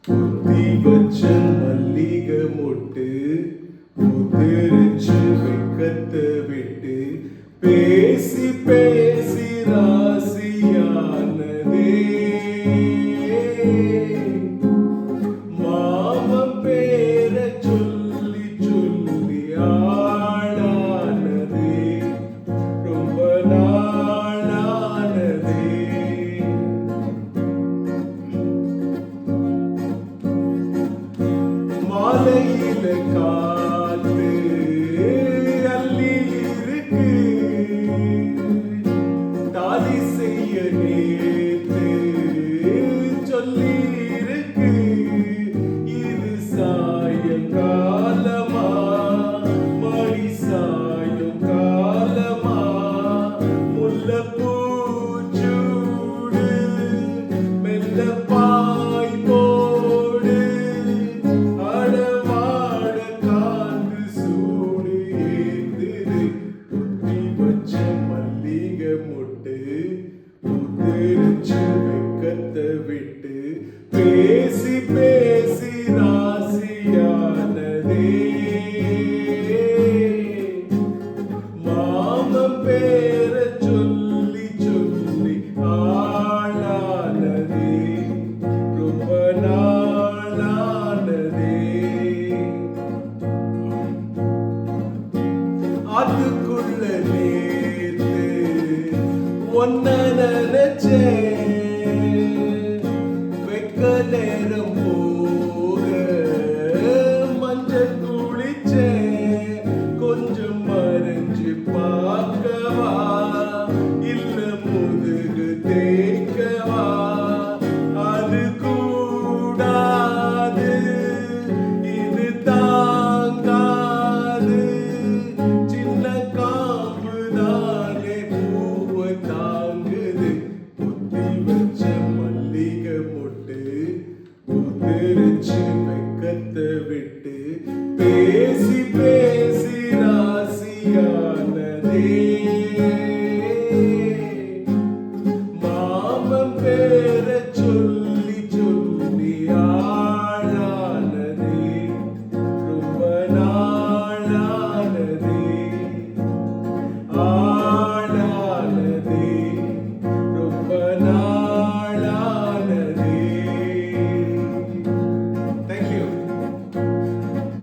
புத்தி வச்ச மல்லிகை மொட்டு புத்திரிச்சு வெக்கத்தை விட்டு பேசி பேசி ராசியானதே மாமன் பேர சொல்லி சொல்லி ஆளானதே ரொம்ப நாளானதே. மாலையில காத்து அள்ளி இருக்கு தாலி செய்ய நேத்து சொல்லி இருக்கு. இது சாயங்காலமா மணி சாயங்காலமா முல்லைப்பூ சூடு மெல்ல பாய் போடு அடவாட காத்து சூடு ஏத்துது. புத்தி வச்ச மல்லிகை மொட்டு புத்திரிச்சு வெக்கத்தை விட்டு பேசி பேசி ராசியானதே மாமன் பேர சொல்லி சொல்லி ஆளானதே ரொம்ப நாளானதே. அதுக்குள்ள நேத்து ஒன்ன நினைச்சேன் வெக்க நேரம் போக மஞ்சள் குளிச்சேன் கொஞ்சம் மறைஞ்சு பார்க்கவா இல்ல முதுகு தேய்க்கவா அது கூடாது இது தாங்காது சின்ன காம்பு தானே பூவை தாங்குது. புத்தி வச்ச மல்லிகை மொட்டு புத்திரிச்சு வெக்கத்தை விட்டு பேசி பேசி ராசியானதே மாமன் பேர சொல்லி சொல்லி ஆளானதே ரொம்ப நாளானதே.